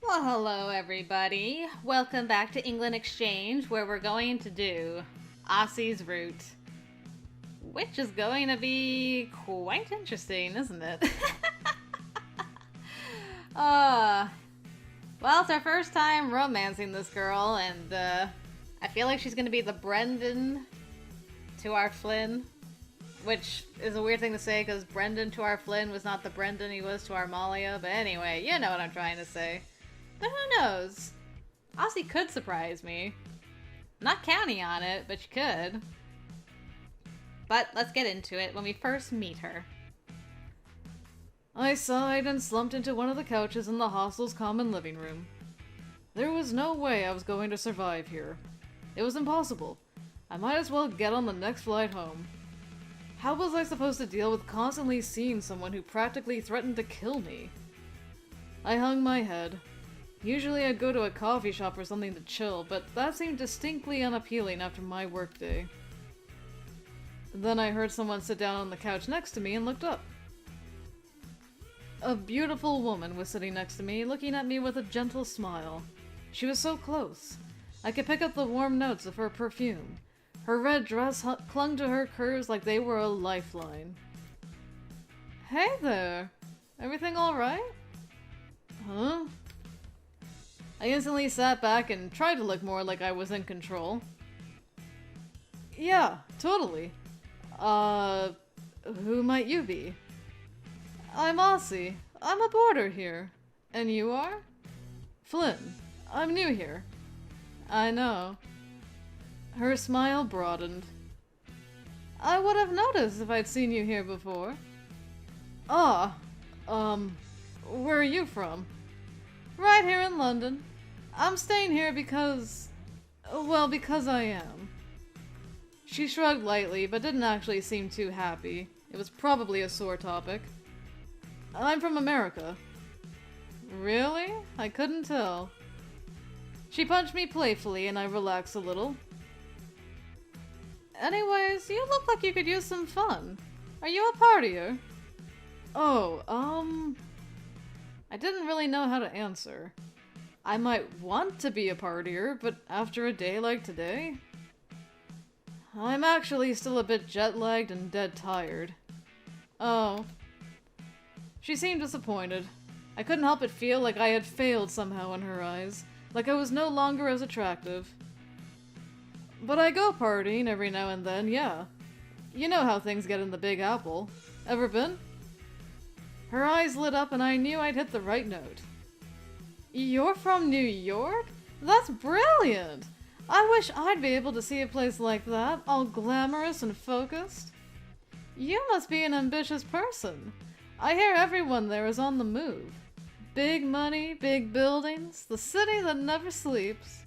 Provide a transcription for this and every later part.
Well, hello everybody. Welcome back to England Exchange, where we're going to do Aasi's route, which is going to be quite interesting, isn't it? uh, well, it's our first time romancing this girl, and I feel like she's going to be the Brendan to our Flynn, which is a weird thing to say because Brendan to our Flynn was not the Brendan he was to our Malia, but anyway, you know what I'm trying to say. But who knows? Aasi could surprise me. Not counting on it, but she could. But let's get into it when we first meet her. I sighed and slumped into one of the couches in the hostel's common living room. There was no way I was going to survive here. It was impossible. I might as well get on the next flight home. How was I supposed to deal with constantly seeing someone who practically threatened to kill me? I hung my head. Usually I'd go to a coffee shop or something to chill, but that seemed distinctly unappealing after my workday. Then I heard someone sit down on the couch next to me and looked up. A beautiful woman was sitting next to me, looking at me with a gentle smile. She was so close. I could pick up the warm notes of her perfume. Her red dress clung to her curves like they were a lifeline. Hey there! Everything alright? Huh? I instantly sat back and tried to look more like I was in control. Yeah, totally. Who might you be? I'm Aasi. I'm a boarder here. And you are? Flynn. I'm new here. I know. Her smile broadened. I would have noticed if I'd seen you here before. Ah, where are you from? Right here in London. I'm staying here because... well, because I am. She shrugged lightly, but didn't actually seem too happy. It was probably a sore topic. I'm from America. Really? I couldn't tell. She punched me playfully and I relaxed a little. Anyways, you look like you could use some fun. Are you a partier? Oh, I didn't really know how to answer. I might want to be a partier, but after a day like today... I'm actually still a bit jet-lagged and dead tired. Oh. She seemed disappointed. I couldn't help but feel like I had failed somehow in her eyes, like I was no longer as attractive. But I go partying every now and then, yeah. You know how things get in the Big Apple. Ever been? Her eyes lit up and I knew I'd hit the right note. You're from New York? That's brilliant! I wish I'd be able to see a place like that, all glamorous and focused. You must be an ambitious person. I hear everyone there is on the move. Big money, big buildings, the city that never sleeps.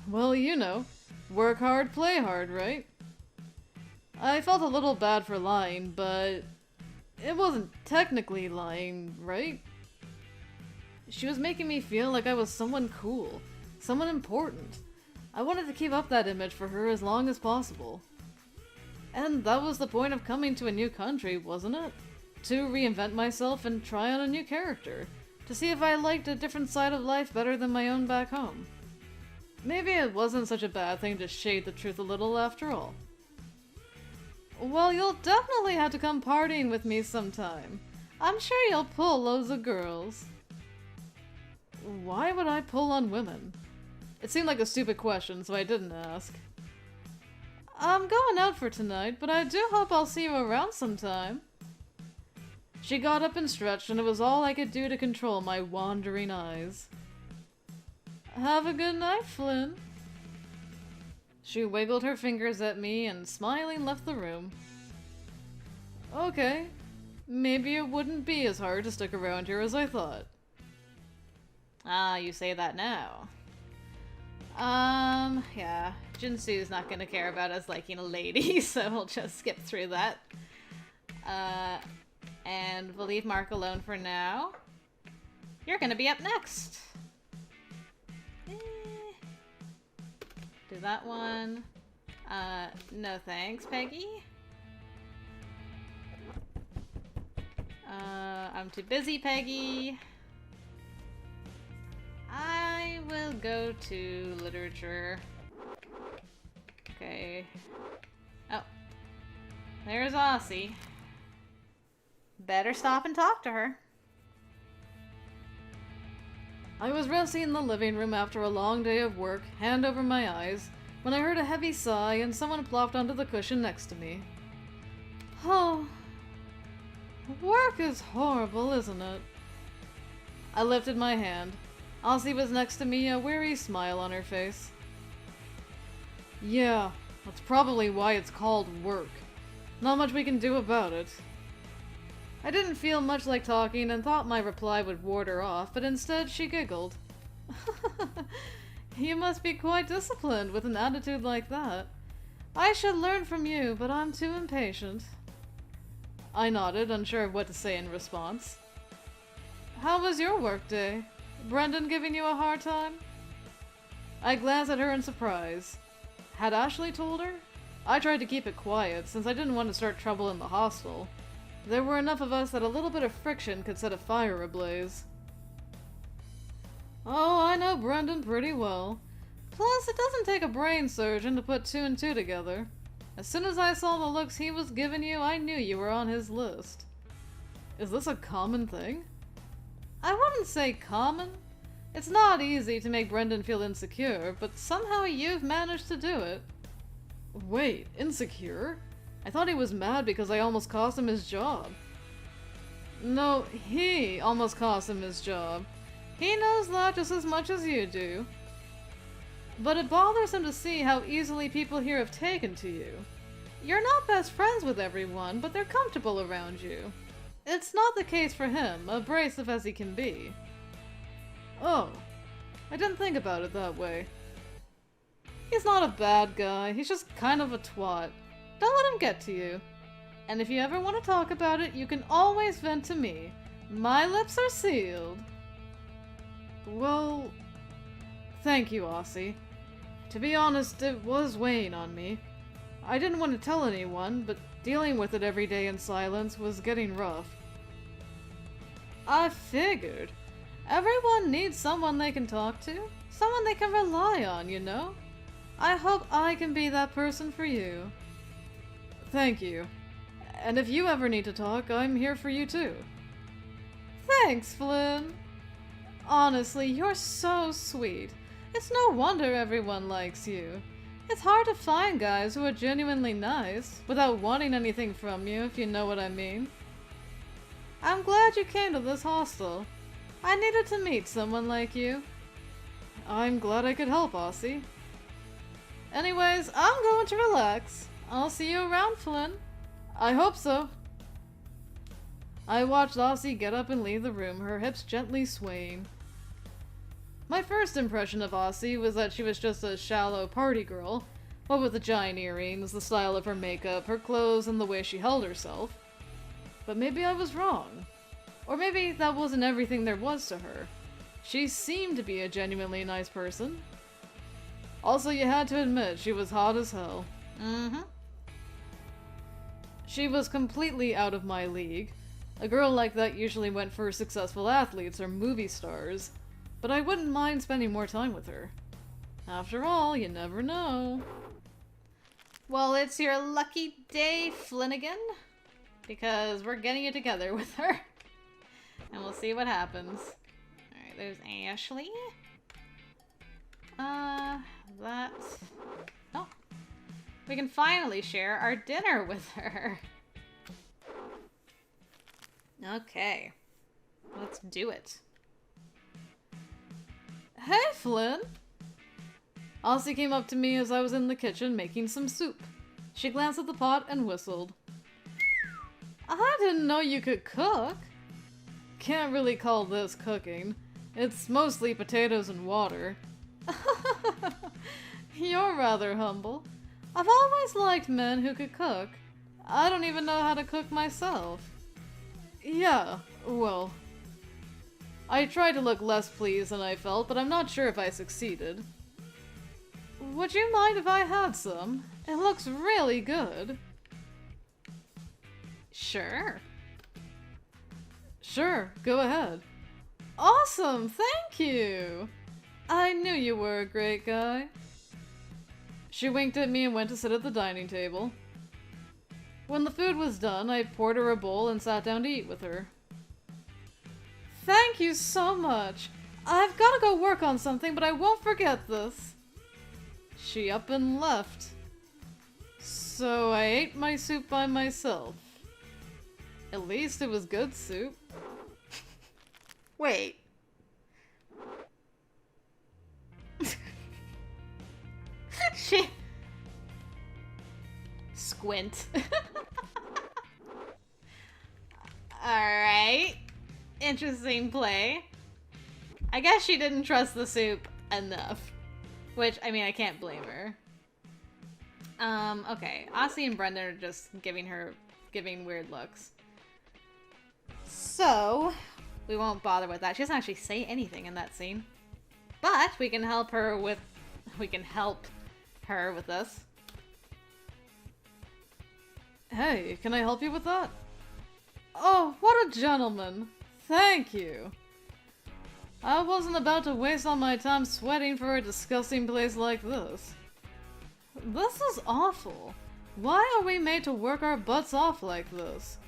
Well, you know, work hard, play hard, right? I felt a little bad for lying, but it wasn't technically lying, right? She was making me feel like I was someone cool, someone important. I wanted to keep up that image for her as long as possible. And that was the point of coming to a new country, wasn't it? To reinvent myself and try on a new character, to see if I liked a different side of life better than my own back home. Maybe it wasn't such a bad thing to shade the truth a little after all. Well, you'll definitely have to come partying with me sometime. I'm sure you'll pull loads of girls. Why would I pull on women? It seemed like a stupid question, so I didn't ask. I'm going out for tonight, but I do hope I'll see you around sometime. She got up and stretched, and it was all I could do to control my wandering eyes. Have a good night, Flynn. She wiggled her fingers at me and, smiling, left the room. Okay, maybe it wouldn't be as hard to stick around here as I thought. Ah, you say that now. Yeah. Jinsu's not gonna care about us liking a lady, so we'll just skip through that. And we'll leave Mark alone for now. You're gonna be up next. Do that one. No thanks, Peggy. I'm too busy, Peggy. will go to literature. Okay. Oh. There's Aasi. Better stop and talk to her. I was resting in the living room after a long day of work, hand over my eyes, when I heard a heavy sigh and someone plopped onto the cushion next to me. Oh. Work is horrible, isn't it? I lifted my hand. Aasi was next to me, a weary smile on her face. Yeah, that's probably why it's called work. Not much we can do about it. I didn't feel much like talking and thought my reply would ward her off, but instead she giggled. You must be quite disciplined with an attitude like that. I should learn from you, but I'm too impatient. I nodded, unsure of what to say in response. How was your workday? Brendan giving you a hard time? I glanced at her in surprise. Had Ashley told her? I tried to keep it quiet, since I didn't want to start trouble in the hostel. There were enough of us that a little bit of friction could set a fire ablaze. Oh, I know Brendan pretty well. Plus, it doesn't take a brain surgeon to put 2 and 2 together. As soon as I saw the looks he was giving you, I knew you were on his list. Is this a common thing? I wouldn't say common. It's not easy to make Brendan feel insecure, but somehow you've managed to do it. Wait, insecure? I thought he was mad because I almost cost him his job. No, he almost cost him his job. He knows that just as much as you do. But it bothers him to see how easily people here have taken to you. You're not best friends with everyone, but they're comfortable around you. It's not the case for him, abrasive as he can be. Oh, I didn't think about it that way. He's not a bad guy, he's just kind of a twat. Don't let him get to you. And if you ever want to talk about it, you can always vent to me. My lips are sealed. Well, thank you, Aasi. To be honest, it was weighing on me. I didn't want to tell anyone, but dealing with it every day in silence was getting rough. I figured. Everyone needs someone they can talk to. Someone they can rely on, you know? I hope I can be that person for you. Thank you. And if you ever need to talk, I'm here for you too. Thanks, Flynn. Honestly, you're so sweet. It's no wonder everyone likes you. It's hard to find guys who are genuinely nice, without wanting anything from you, if you know what I mean. I'm glad you came to this hostel. I needed to meet someone like you. I'm glad I could help, Aasi. Anyways, I'm going to relax. I'll see you around, Flynn. I hope so. I watched Aasi get up and leave the room, her hips gently swaying. My first impression of Aasi was that she was just a shallow party girl, what with the giant earrings, the style of her makeup, her clothes, and the way she held herself. But maybe I was wrong. Or maybe that wasn't everything there was to her. She seemed to be a genuinely nice person. Also, you had to admit, she was hot as hell. Mm-hmm. She was completely out of my league. A girl like that usually went for successful athletes or movie stars, but I wouldn't mind spending more time with her. After all, you never know. Well, it's your lucky day, Flynnigan, because we're getting you together with her. And we'll see what happens. Alright, there's Ashley. That... Oh. We can finally share our dinner with her. Okay. Let's do it. Hey, Flynn! Aasi came up to me as I was in the kitchen making some soup. She glanced at the pot and whistled. I didn't know you could cook. Can't really call this cooking. It's mostly potatoes and water. You're rather humble. I've always liked men who could cook. I don't even know how to cook myself. Yeah, well... I tried to look less pleased than I felt, but I'm not sure if I succeeded. Would you mind if I had some? It looks really good. Sure. Sure, go ahead. Awesome, thank you! I knew you were a great guy. She winked at me and went to sit at the dining table. When the food was done, I poured her a bowl and sat down to eat with her. Thank you so much. I've got to go work on something, but I won't forget this. She up and left. So I ate my soup by myself. At least it was good soup. Wait. She... Squint. Alright. Interesting play. I guess she didn't trust the soup enough. Which, I mean, I can't blame her. Okay. Aasi and Brendan are just giving weird looks. So, we won't bother with that. She doesn't actually say anything in that scene. But we can help her with this. Hey, can I help you with that? Oh, what a gentleman. Thank you. I wasn't about to waste all my time sweating for a disgusting place like this. This is awful. Why are we made to work our butts off like this?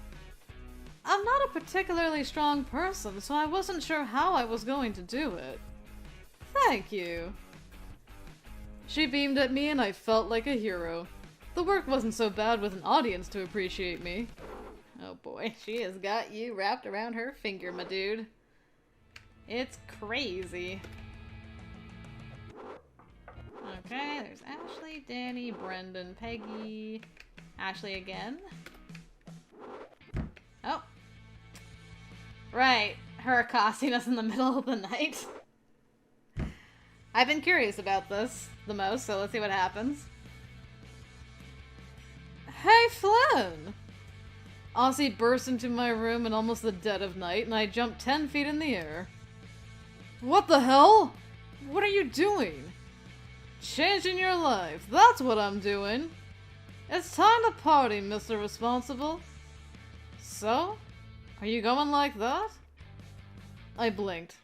I'm not a particularly strong person, so I wasn't sure how I was going to do it. Thank you. She beamed at me and I felt like a hero. The work wasn't so bad with an audience to appreciate me. Oh boy, she has got you wrapped around her finger, my dude. It's crazy. Okay, there's Ashley, Danny, Brendan, Peggy, Ashley again. Oh. Right, her accosting us in the middle of the night. I've been curious about this the most, so let's see what happens. Hey, Flynn! Aasi burst into my room in almost the dead of night, and I jumped 10 feet in the air. What the hell? What are you doing? Changing your life, that's what I'm doing. It's time to party, Mr. Responsible. So? Are you going like that? I blinked.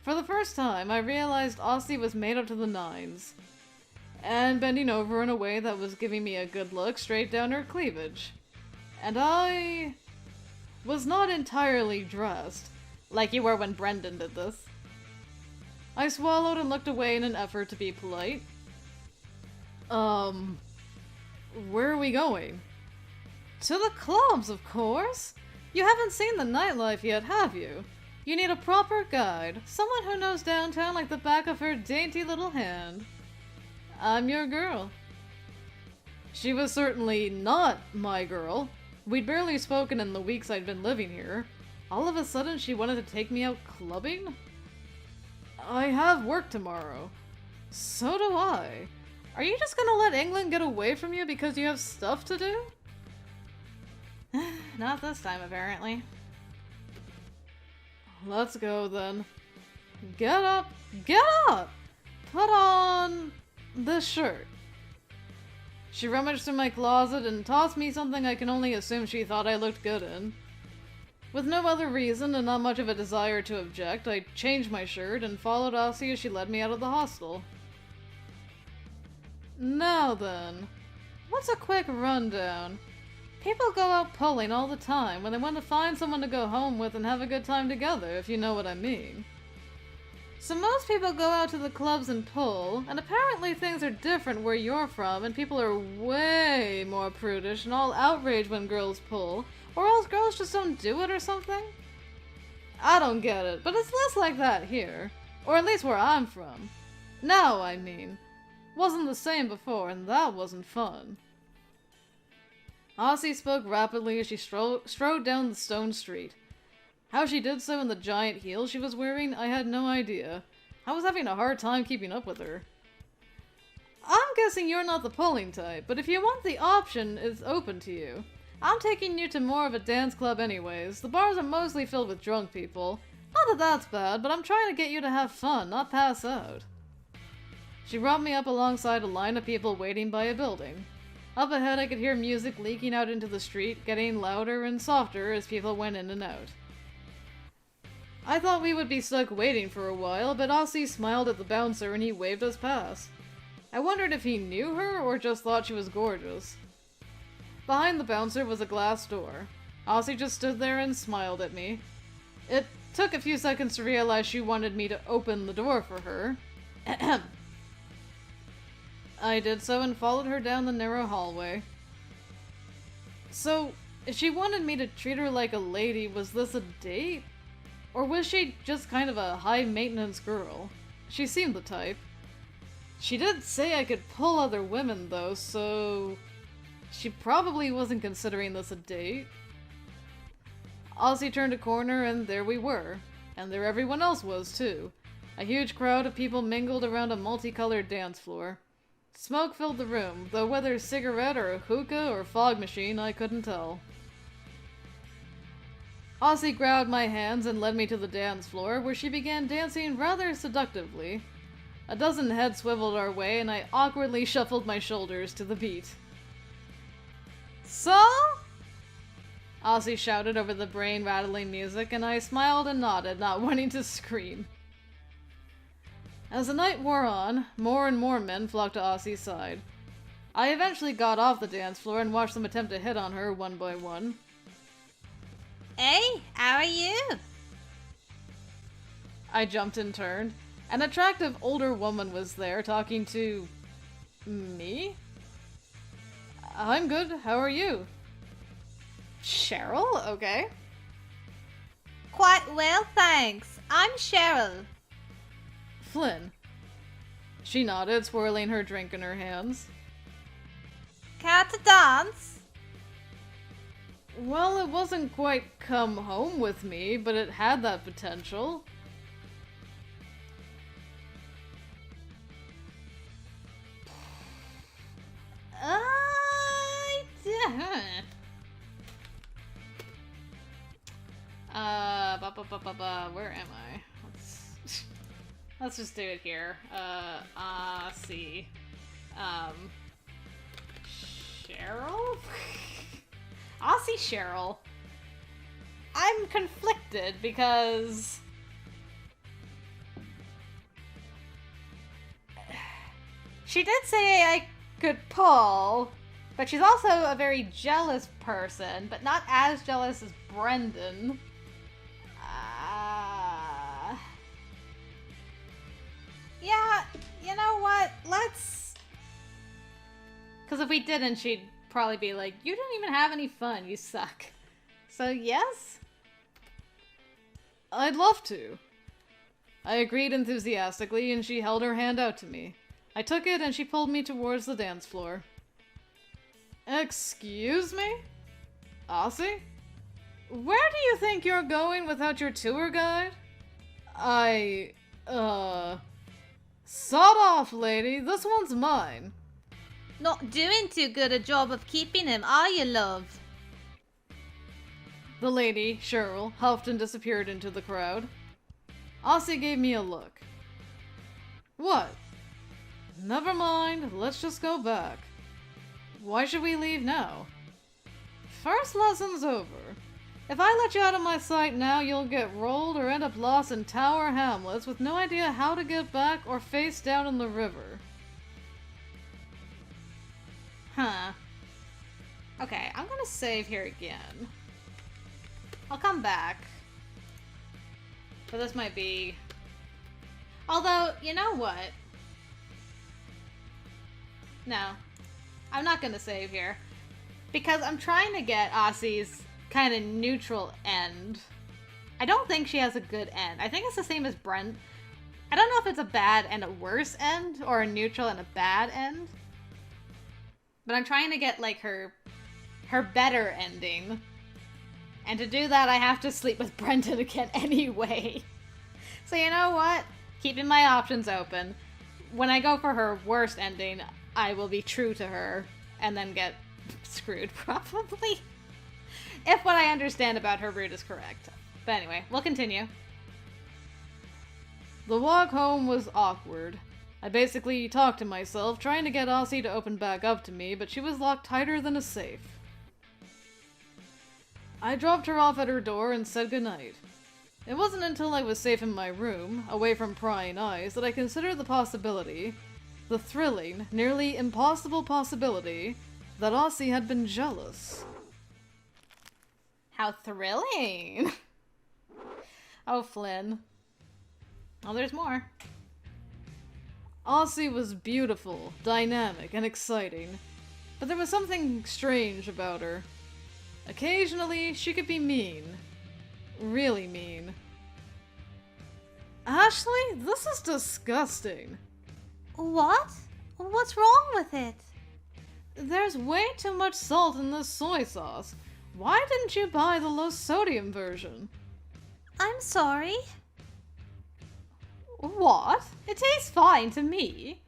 For the first time, I realized Aasi was made up to the nines, and bending over in a way that was giving me a good look straight down her cleavage. And I was not entirely dressed, like you were when Brendan did this. I swallowed and looked away in an effort to be polite. Where are we going? To the clubs, of course! You haven't seen the nightlife yet, have you? You need a proper guide, someone who knows downtown like the back of her dainty little hand. I'm your girl. She was certainly not my girl. We'd barely spoken in the weeks I'd been living here. All of a sudden she wanted to take me out clubbing? I have work tomorrow. So do I. Are you just gonna let England get away from you because you have stuff to do? Not this time, apparently. Let's go, then. Get up! Get up! Put on this shirt. She rummaged through my closet and tossed me something I can only assume she thought I looked good in. With no other reason and not much of a desire to object, I changed my shirt and followed Aasi as she led me out of the hostel. Now then, what's a quick rundown? People go out pulling all the time when they want to find someone to go home with and have a good time together, if you know what I mean. So most people go out to the clubs and pull, and apparently things are different where you're from, and people are way more prudish and all outraged when girls pull, or else girls just don't do it or something? I don't get it, but it's less like that here. Or at least where I'm from. Now, I mean. Wasn't the same before, and that wasn't fun. Aasi spoke rapidly as she strode down the stone street. How she did so in the giant heels she was wearing, I had no idea. I was having a hard time keeping up with her. I'm guessing you're not the pulling type, but if you want, the option is open to you. I'm taking you to more of a dance club anyways. The bars are mostly filled with drunk people. Not that that's bad, but I'm trying to get you to have fun, not pass out. She brought me up alongside a line of people waiting by a building. Up ahead I could hear music leaking out into the street, getting louder and softer as people went in and out. I thought we would be stuck waiting for a while, but Aasi smiled at the bouncer and he waved us past. I wondered if he knew her or just thought she was gorgeous. Behind the bouncer was a glass door. Aasi just stood there and smiled at me. It took a few seconds to realize she wanted me to open the door for her. I did so and followed her down the narrow hallway. So, if she wanted me to treat her like a lady, was this a date? Or was she just kind of a high-maintenance girl? She seemed the type. She did say I could pull other women, though, so... she probably wasn't considering this a date. Aasi turned a corner and there we were. And there everyone else was, too. A huge crowd of people mingled around a multicolored dance floor. Smoke filled the room, though whether cigarette or hookah or fog machine, I couldn't tell. Aasi grabbed my hands and led me to the dance floor, where she began dancing rather seductively. A dozen heads swiveled our way, and I awkwardly shuffled my shoulders to the beat. So? Aasi shouted over the brain-rattling music, and I smiled and nodded, not wanting to scream. As the night wore on, more and more men flocked to Aasi's side. I eventually got off the dance floor and watched them attempt to hit on her one by one. Hey, how are you? I jumped and turned. An attractive older woman was there talking to... me? I'm good, how are you? Cheryl? Okay. Quite well, thanks. I'm Cheryl. Flynn. She nodded, swirling her drink in her hands. Care to dance? Well, it wasn't quite come home with me, but it had that potential. Where am I? Let's just do it here. See. Cheryl? Aasi Cheryl. I'm conflicted because... she did say I could pull, but she's also a very jealous person, but not as jealous as Brendan. Yeah, you know what? Let's... because if we didn't, she'd probably be like, you didn't even have any fun, you suck. So yes? I'd love to. I agreed enthusiastically, and she held her hand out to me. I took it, and she pulled me towards the dance floor. Excuse me? Aasi? Where do you think you're going without your tour guide? Sod off, lady. This one's mine. Not doing too good a job of keeping him, are you, love? The lady, Cheryl, huffed and disappeared into the crowd. Aasi gave me a look. What? Never mind, let's just go back. Why should we leave now? First lesson's over. If I let you out of my sight now, you'll get rolled or end up lost in Tower Hamlets with no idea how to get back or face down in the river. Huh. Okay, I'm gonna save here again. I'll come back. But this might be... although, you know what? No. I'm not gonna save here. Because I'm trying to get Aasi's kind of neutral end. I don't think she has a good end. I think it's the same as Brent. I don't know if it's a bad and a worse end, or a neutral and a bad end. But I'm trying to get, like, her better ending. And to do that, I have to sleep with Brendan again anyway. So you know what? Keeping my options open. When I go for her worst ending, I will be true to her, and then get screwed, probably. If what I understand about her route is correct. But anyway, we'll continue. The walk home was awkward. I basically talked to myself, trying to get Aasi to open back up to me, but she was locked tighter than a safe. I dropped her off at her door and said goodnight. It wasn't until I was safe in my room, away from prying eyes, that I considered the possibility, the thrilling, nearly impossible possibility, that Aasi had been jealous. How thrilling! Oh, Flynn. Oh, there's more. Aasi was beautiful, dynamic, and exciting, but there was something strange about her. Occasionally, she could be mean. Really mean. Ashley, this is disgusting. What? What's wrong with it? There's way too much salt in this soy sauce. Why didn't you buy the low-sodium version? I'm sorry. What? It tastes fine to me.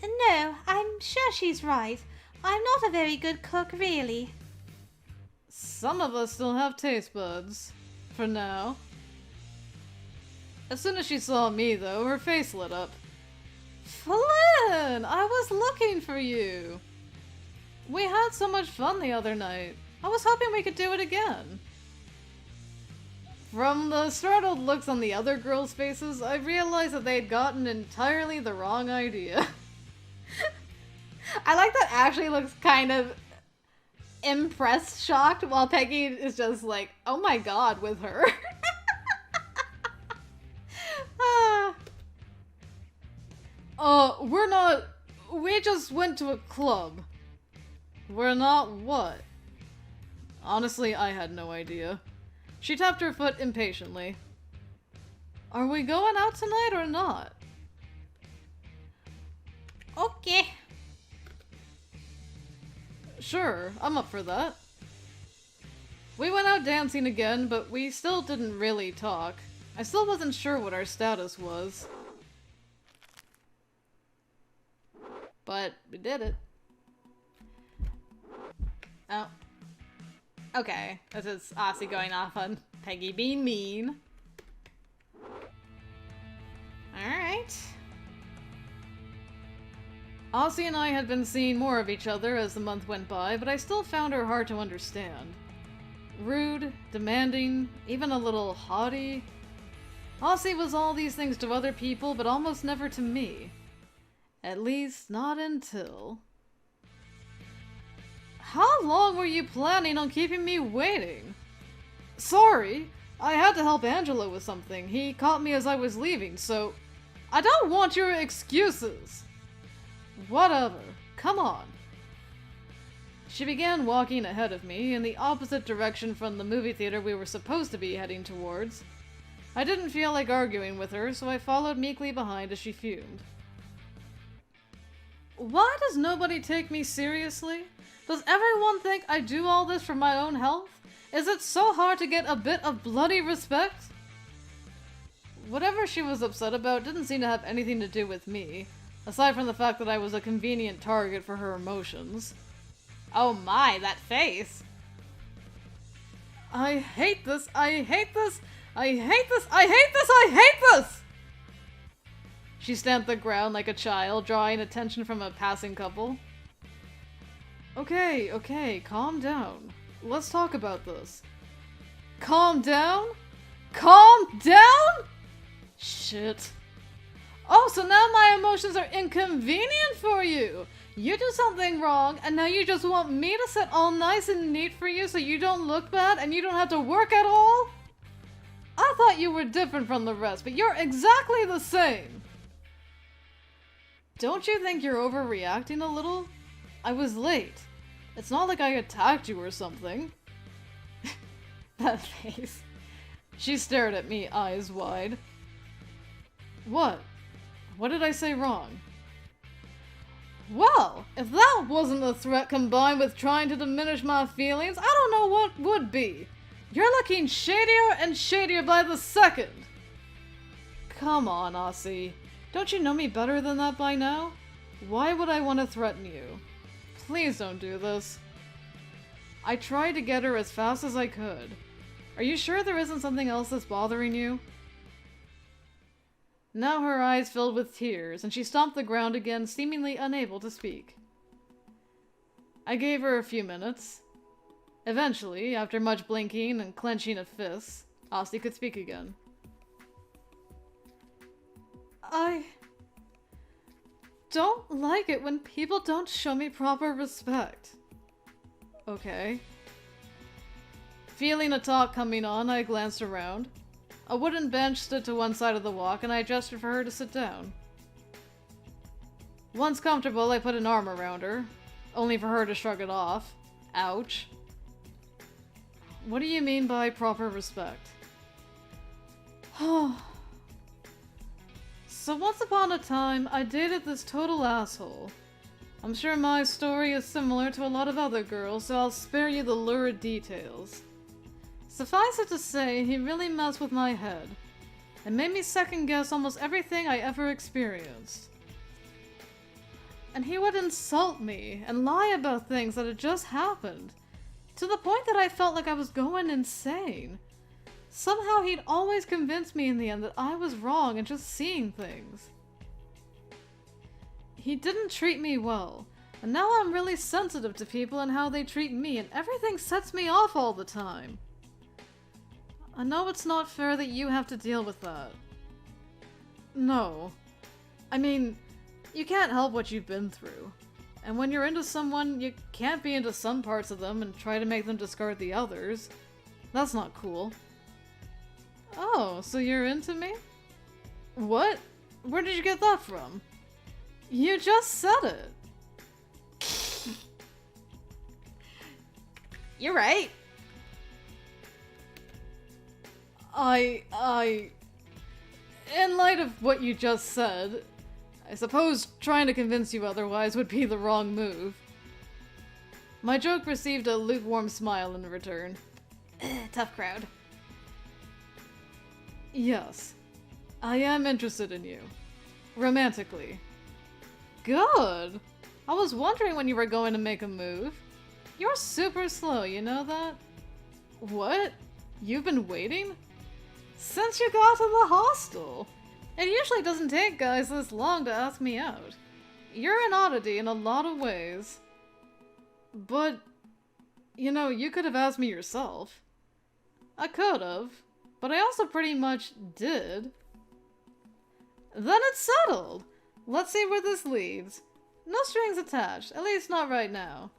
No, I'm sure she's right. I'm not a very good cook, really. Some of us still have taste buds. For now. As soon as she saw me, though, her face lit up. Flynn! I was looking for you! We had so much fun the other night. I was hoping we could do it again. From the startled looks on the other girls' faces, I realized that they had gotten entirely the wrong idea. I like that Ashley looks kind of impressed, shocked, while Peggy is just like, oh my god, with her. We're not... We just went to a club. We're not what? Honestly, I had no idea. She tapped her foot impatiently. Are we going out tonight or not? Okay. Sure, I'm up for that. We went out dancing again, but we still didn't really talk. I still wasn't sure what our status was. But we did it. Oh. Okay, this is Aasi going off on Peggy being mean. Alright. Aasi and I had been seeing more of each other as the month went by, but I still found her hard to understand. Rude, demanding, even a little haughty. Aasi was all these things to other people, but almost never to me. At least, not until... How long were you planning on keeping me waiting? Sorry, I had to help Angelo with something. He caught me as I was leaving, so... I don't want your excuses! Whatever. Come on. She began walking ahead of me, in the opposite direction from the movie theater we were supposed to be heading towards. I didn't feel like arguing with her, so I followed meekly behind as she fumed. Why does nobody take me seriously? Does everyone think I do all this for my own health? Is it so hard to get a bit of bloody respect? Whatever she was upset about didn't seem to have anything to do with me, aside from the fact that I was a convenient target for her emotions. Oh my, that face! I hate this! I hate this! I hate this! I hate this! I hate this! She stamped the ground like a child, drawing attention from a passing couple. Okay, calm down. Let's talk about this. Calm down? Calm down? Shit. Oh, so now my emotions are inconvenient for you! You do something wrong, and now you just want me to sit all nice and neat for you so you don't look bad and you don't have to work at all? I thought you were different from the rest, but you're exactly the same! Don't you think you're overreacting a little? I was late. It's not like I attacked you or something. That face. She stared at me, eyes wide. What? What did I say wrong? Well, if that wasn't a threat combined with trying to diminish my feelings, I don't know what would be. You're looking shadier and shadier by the second. Come on, Aasi. Don't you know me better than that by now? Why would I want to threaten you? Please don't do this. I tried to get her as fast as I could. Are you sure there isn't something else that's bothering you? Now her eyes filled with tears, and she stomped the ground again, seemingly unable to speak. I gave her a few minutes. Eventually, after much blinking and clenching of fists, Aasi could speak again. I don't like it when people don't show me proper respect. Okay. Feeling a talk coming on, I glanced around. A wooden bench stood to one side of the walk, and I gestured for her to sit down. Once comfortable, I put an arm around her, only for her to shrug it off. Ouch. What do you mean by proper respect? So once upon a time, I dated this total asshole. I'm sure my story is similar to a lot of other girls, so I'll spare you the lurid details. Suffice it to say, he really messed with my head, and made me second-guess almost everything I ever experienced. And he would insult me and lie about things that had just happened, to the point that I felt like I was going insane. Somehow he'd always convince me in the end that I was wrong and just seeing things. He didn't treat me well, and now I'm really sensitive to people and how they treat me, and everything sets me off all the time. I know it's not fair that you have to deal with that. No. I mean, you can't help what you've been through. And when you're into someone, you can't be into some parts of them and try to make them discard the others. That's not cool. Oh, so you're into me? What? Where did you get that from? You just said it. You're right. In light of what you just said, I suppose trying to convince you otherwise would be the wrong move. My joke received a lukewarm smile in return. Tough crowd. Yes, I am interested in you. Romantically. Good! I was wondering when you were going to make a move. You're super slow, you know that? What? You've been waiting? Since you got to the hostel! It usually doesn't take guys this long to ask me out. You're an oddity in a lot of ways. But, you know, you could have asked me yourself. I could have, but I also pretty much did. Then it's settled! Let's see where this leads. No strings attached, at least not right now.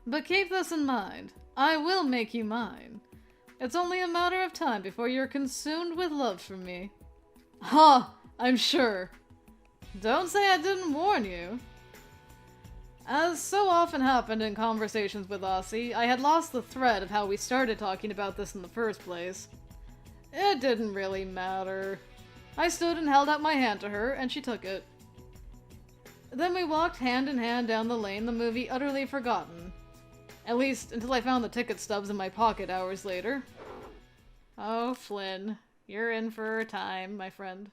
But keep this in mind. I will make you mine. It's only a matter of time before you're consumed with love for me. Ha! I'm sure. Don't say I didn't warn you. As so often happened in conversations with Aasi, I had lost the thread of how we started talking about this in the first place. It didn't really matter. I stood and held out my hand to her, and she took it. Then we walked hand in hand down the lane, the movie utterly forgotten. At least, until I found the ticket stubs in my pocket hours later. Oh, Flynn, you're in for a time, my friend.